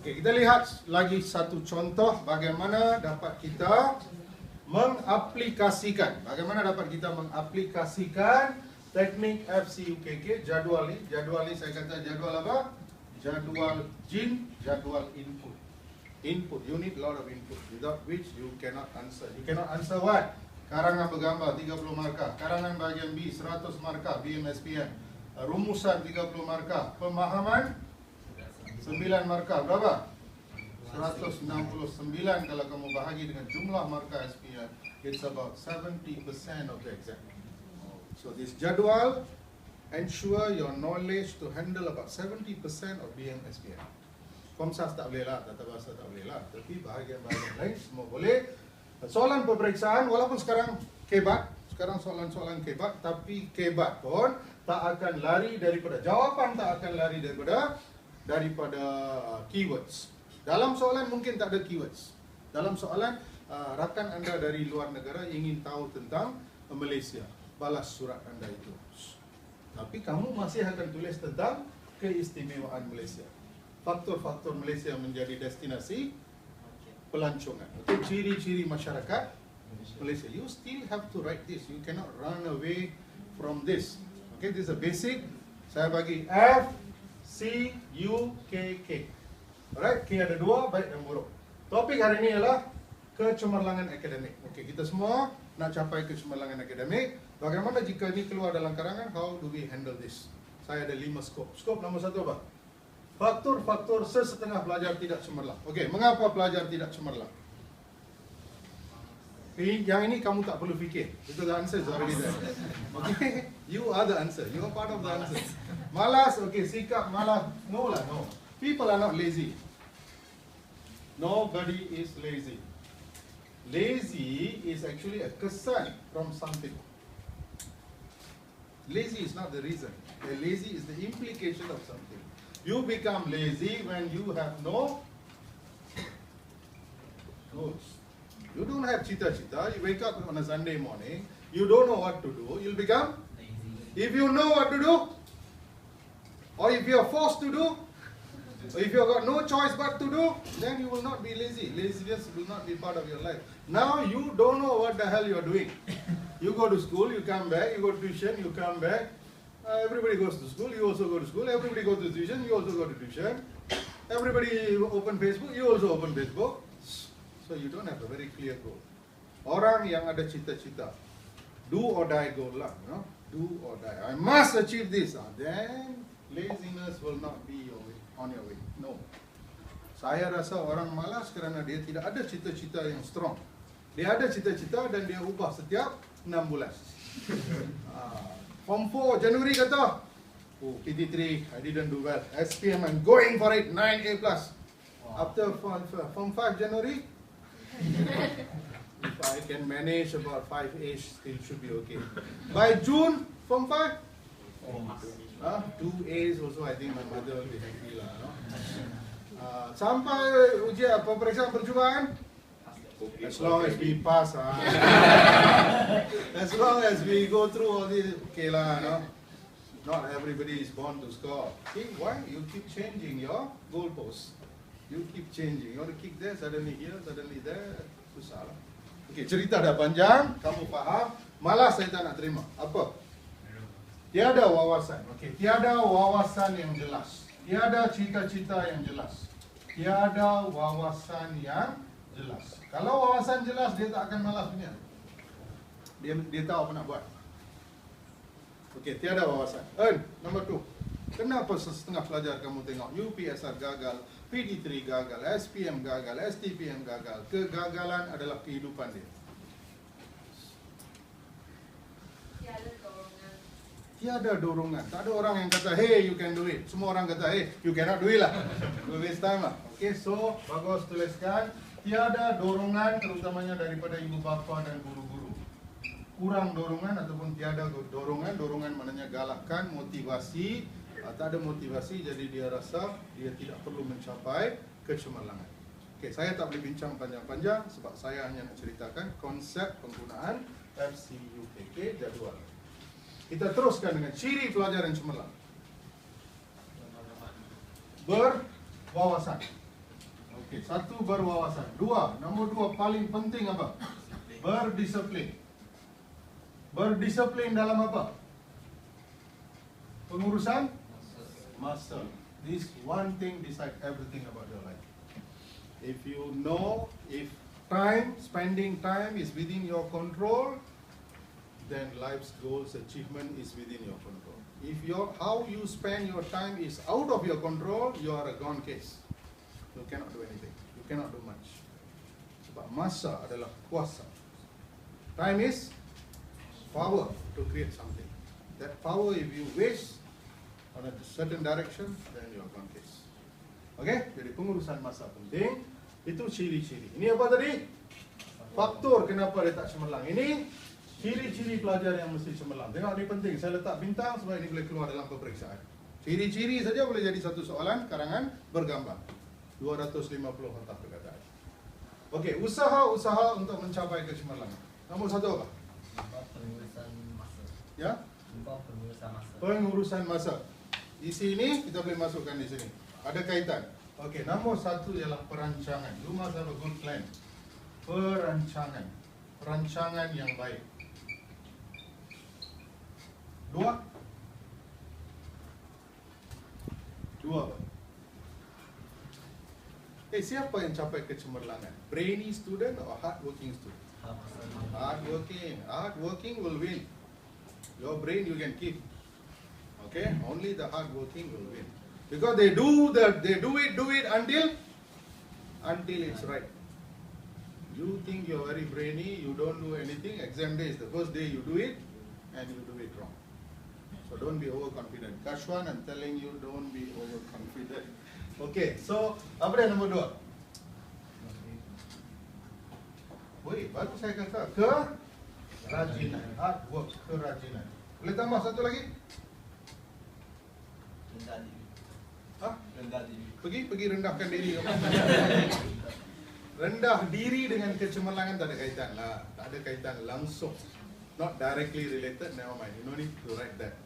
Okey, kita lihat lagi satu contoh bagaimana dapat kita mengaplikasikan. Bagaimana dapat kita mengaplikasikan teknik FCUKK jadual ni. Jadual ni saya kata jadual apa? Jadual JIN, jadual input. Input, you need a lot of input, without which you cannot answer. You cannot answer what? Karangan bergambar 30 markah, karangan bahagian B 100 markah, BMSPM. Rumusan 30 markah, pemahaman 9 markah, berapa? 169 kalau kamu bahagi dengan jumlah markah SPM, it's about 70% of the exam. So this jadwal ensure your knowledge to handle about 70% of BMSPM. Komsas tak boleh lah, tata bahasa tak boleh lah, tapi bahagian-bahagian lain semua boleh. Soalan peperiksaan, walaupun sekarang kebat, sekarang soalan-soalan kebat, tapi kebat pun tak akan lari daripada, jawapan tak akan lari daripada keywords. Dalam soalan mungkin tak ada keywords. Dalam soalan, rakan anda dari luar negara ingin tahu tentang Malaysia, balas surat anda itu. Tapi kamu masih akan tulis tentang keistimewaan Malaysia, faktor-faktor Malaysia menjadi destinasi pelancongan. Okay, ciri-ciri masyarakat Malaysia. You still have to write this. You cannot run away from this. Okay, this is a basic. Saya bagi F, C, U, K, K. Alright, K ada dua, baik dan buruk. Topik hari ini adalah kecemerlangan akademik. Okay, kita semua nak capai kecemerlangan akademik. Bagaimana jika ini keluar dalam karangan? How do we handle this? Saya ada 5 skop. Skop nombor 1 apa? Faktor-faktor sesetengah pelajar tidak cemerlang. Okey, mengapa pelajar tidak cemerlang? Yang ini kamu tak perlu fikir. Itu the answer is already there. Okay, you are the answer. You are part of the answer. Malas, okay, sikap malas. No lah, no. People are not lazy. Nobody is lazy. Lazy is actually a kesan from something. Lazy is not the reason. Lazy is the implication of something. You become lazy when you have no goals. You don't have cita-cita. You wake up on a Sunday morning, you don't know what to do, you'll become lazy. If you know what to do, or if you are forced to do, or if you have got no choice but to do, then you will not be lazy. Laziness will not be part of your life. Now you don't know what the hell you are doing. You go to school, you come back, you go to tuition, you come back. Everybody goes to school, you also go to school. Everybody goes to tuition, you also go to tuition. Everybody open Facebook, you also open Facebook. So you don't have a very clear goal. Orang yang ada cita-cita, do or die goal lah, you know? Do or die. I must achieve this. Then laziness will not be on your way. No. Saya rasa orang malas kerana dia tidak ada cita-cita yang strong. Dia ada cita-cita dan dia ubah setiap 6 bulan. Form 4 Januari kata, oh PT3 I didn't do well. SPM I'm going for it, 9A+. After Form 5 January, if I can manage about 5 A's, still should be okay. By June, Form 5, 2 A's also I think my mother will be happy lah. No? Sampai ujian peperiksaan percubaan, as long as we pass, as long as we go through all this, okay lah, no? Not everybody is born to score. See why? You keep changing your goalposts. You keep changing. You want to kick there, suddenly here, suddenly there. Susah lah. Okay, cerita dah panjang, kamu faham. Malas saya tak nak terima. Apa? Tiada wawasan. Okay, tiada wawasan yang jelas. Tiada cita-cita yang jelas. Tiada wawasan yang jelas. Kalau wawasan jelas, dia tak akan malas punya. Dia tahu apa nak buat. Okey, tiada wawasan. Nombor 2. Kenapa setengah pelajar kamu tengok UPSR gagal, PT3 gagal, SPM gagal, STPM gagal? Kegagalan adalah kehidupan dia. Tiada dorongan. Tak ada orang yang kata, hey, you can do it. Semua orang kata, hey, you cannot do it lah. Don't waste time lah. Okay, so bagus tuliskan. Tiada dorongan terutamanya daripada ibu bapa dan guru-guru. Kurang dorongan ataupun tiada dorongan. Dorongan maknanya galakan, motivasi. Tak ada motivasi, jadi dia rasa dia tidak perlu mencapai kecemerlangan. Okay, saya tak boleh bincang panjang-panjang sebab saya hanya nak ceritakan konsep penggunaan FCUKK jadual. Kita teruskan dengan ciri pelajar yang cemerlang. Berwawasan. Okey, satu berwawasan. Dua, nombor dua paling penting apa? Berdisiplin. Berdisiplin dalam apa? Pengurusan masa. This one thing decide everything about your life. If you know, if spending time is within your control, then life's goals, achievement is within your control. If how you spend your time is out of your control, you are a gone case. You cannot do anything. You cannot do much. Sebab masa adalah kuasa. Time is power to create something. That power, if you waste on a certain direction, then you are gone case. Okay? Jadi pengurusan masa penting. Itu ciri-ciri. Ini apa tadi? Faktor kenapa dia tak cemerlang. Ini ciri-ciri pelajar yang mesti cemerlang. Tengok ni penting. Saya letak bintang supaya ini boleh keluar dalam peperiksaan. Ciri-ciri saja boleh jadi satu soalan karangan bergambar. 250 huruf perkataan. Okey, usaha-usaha untuk mencapai kecemerlangan. Nombor satu apa? Pengurusan masa. Ya? Pengurusan masa. Pengurusan masa. Di sini kita boleh masukkan di sini. Ada kaitan. Okey, nombor satu ialah perancangan. You must have a good plan. Perancangan. Perancangan yang baik. Dua apa? Siapa yang capai kecemerlangan? Brainy student or hardworking student? Hardworking will win. Your brain you can keep. Okay, only the hardworking will win. Because they do it until it's right. You think you're very brainy, you don't do anything. Exam day is the first day you do it, and you do it wrong. So don't be overconfident. Kashwan, I'm telling you, don't be overconfident. Okay, so apa dia nombor dua? Woi, baru saya kata kerajinan, hard work, kerajinan. Boleh tambah satu lagi? Rendah diri. Hah? Rendah diri. Pergi rendahkan diri. Rendah diri dengan kecemerlangan tak ada kaitan lah. Tak ada kaitan langsung. Not directly related, never mind. You no need to write that.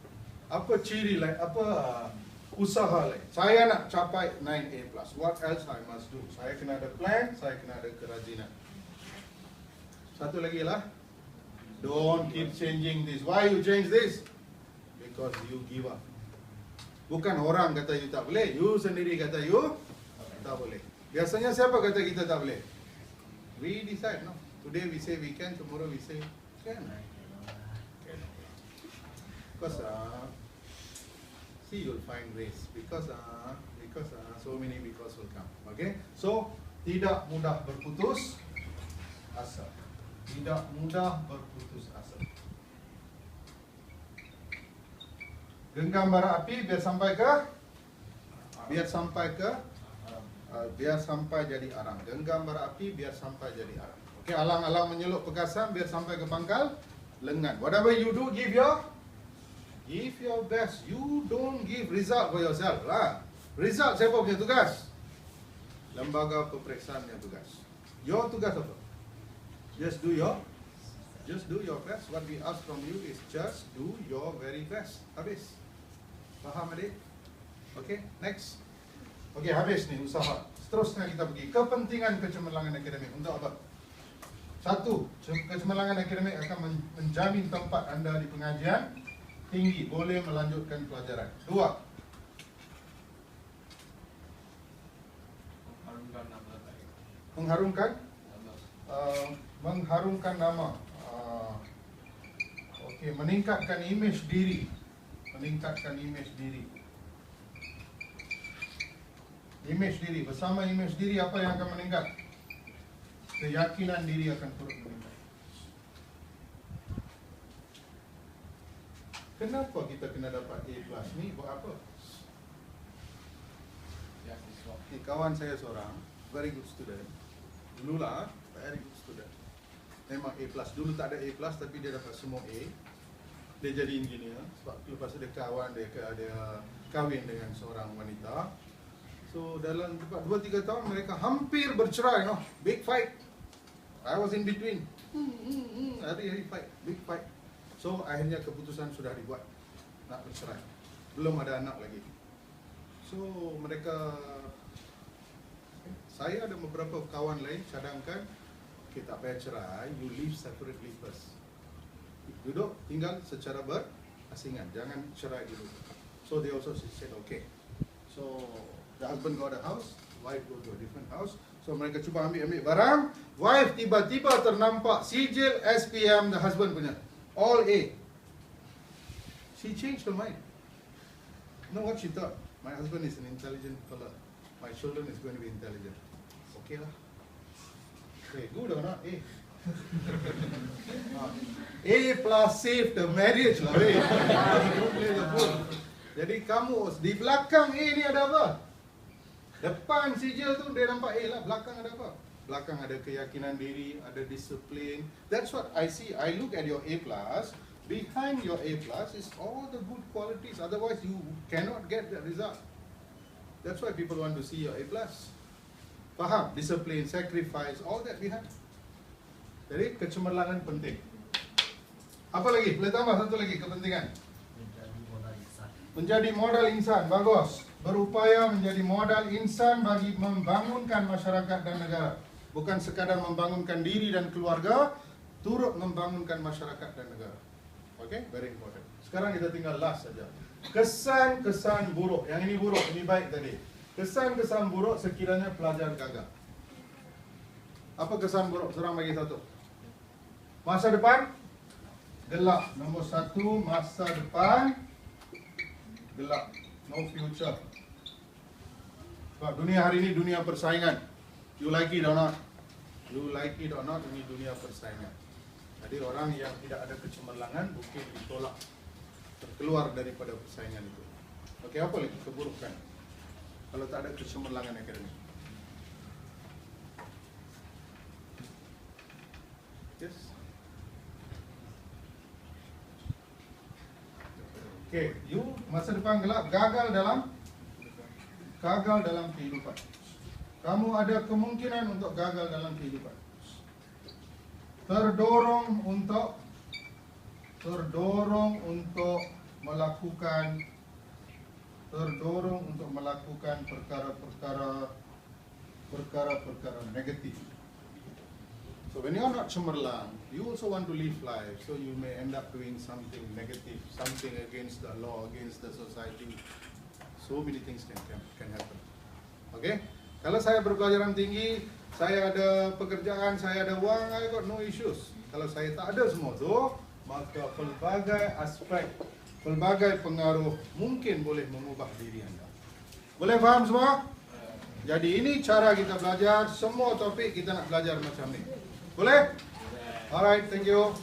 Apa ciri lain? Apa usaha lain? Saya nak capai 9A+. What else I must do? Saya kena ada plan, saya kena ada kerajinan. Satu lagi lah. Don't keep changing this. Why you change this? Because you give up. Bukan orang kata you tak boleh, you sendiri kata you tak boleh. Biasanya siapa kata kita tak boleh? We decide, no. Today we say we can, tomorrow we say can. Because see, you'll find ways. Because so many because will come. Okay? So tidak mudah berputus asa. Tidak mudah berputus asa. Genggam bara api biar sampai jadi arang. Genggam bara api biar sampai jadi arang. Okey, alang-alang menyeluk pegasa biar sampai ke pangkal lengan. Whatever you do, give your best. You don't give result for yourself lah. Result siapa punya tugas? Lembaga peperiksaan punya tugas. Your tugas apa? Just do your best. What we ask from you is just do your very best. Habis. Faham adik? Okay, next. Okay, habis ni usaha. Seterusnya kita pergi kepentingan kecemerlangan akademik. Untuk apa? Satu, kecemerlangan akademik akan menjamin tempat anda di pengajian tinggi, boleh melanjutkan pelajaran. Dua, mengharumkan nama. Okey, meningkatkan imej diri. Imej diri. Bersama imej diri apa yang akan meningkat? Keyakinan diri akan turut meningkat. Kenapa kita kena dapat A+ ni? Buat apa? Ni kawan saya seorang, very good student. Dululah, very good student. Memang A+. Dulu tak ada A+, tapi dia dapat semua A. Dia jadi engineer. Sebab lepas tu dia kahwin dengan seorang wanita. So dalam 2-3 tahun mereka hampir bercerai, no? Big fight. I was in between. Hari-hari fight, big fight. So akhirnya keputusan sudah dibuat nak bercerai. Belum ada anak lagi. So mereka Saya ada beberapa kawan lain cadangkan, okay, tak payah cerai, you live separately first. Duduk tinggal secara berasingan, jangan cerai dulu. So they also said okay. So the husband got a house, wife go to a different house. So mereka cuba ambil barang, wife tiba-tiba ternampak sijil SPM the husband punya, all A. She changed her mind. You know what she thought? My husband is an intelligent fella. My children is going to be intelligent. Okay lah. Okay, good or not? A. A plus save the marriage lah. Don't play the fool. Jadi kamu di belakang A ni ada apa? Depan sijil tu dia nampak A lah. Belakang ada apa? Belakang ada keyakinan diri, ada disiplin. That's what I see. I look at your A plus. Behind your A plus is all the good qualities. Otherwise you cannot get the result. That's why people want to see your A plus. Faham? Discipline, sacrifice, all that behind. Jadi kecemerlangan penting. Apa lagi? Boleh tambah satu lagi kepentingan. Menjadi modal insan. Menjadi modal insan, bagus. Berupaya menjadi modal insan bagi membangunkan masyarakat dan negara. Bukan sekadar membangunkan diri dan keluarga, turut membangunkan masyarakat dan negara. Okay, very important. Sekarang kita tinggal last saja. Kesan-kesan buruk. Yang ini buruk, ini baik tadi. Kesan-kesan buruk sekiranya pelajar gagal. Apa kesan buruk? Serang bagi satu. Masa depan gelap. Nombor satu, masa depan gelap. No future. Sebab dunia hari ini dunia persaingan. You like it or not? You like it or not, ini dunia persaingan. Jadi orang yang tidak ada kecemerlangan mungkin ditolak, terkeluar daripada persaingan itu. Okey, apa lagi keburukan kalau tak ada kecemerlangan akademik? Yes. Okey, you masa depan gelap, gagal dalam kehidupan. Kamu ada kemungkinan untuk gagal dalam kehidupan. Terdorong untuk melakukan perkara-perkara negatif. So when you are not cemerlang, you also want to live life, so you may end up doing something negative, something against the law, against the society. So many things can happen. Okay? Kalau saya berpelajaran tinggi, saya ada pekerjaan, saya ada wang, I got no issues. Kalau saya tak ada semua tu, maka pelbagai aspek, pelbagai pengaruh mungkin boleh mengubah diri anda. Boleh faham semua? Jadi ini cara kita belajar, semua topik kita nak belajar macam ni. Boleh? Alright, thank you.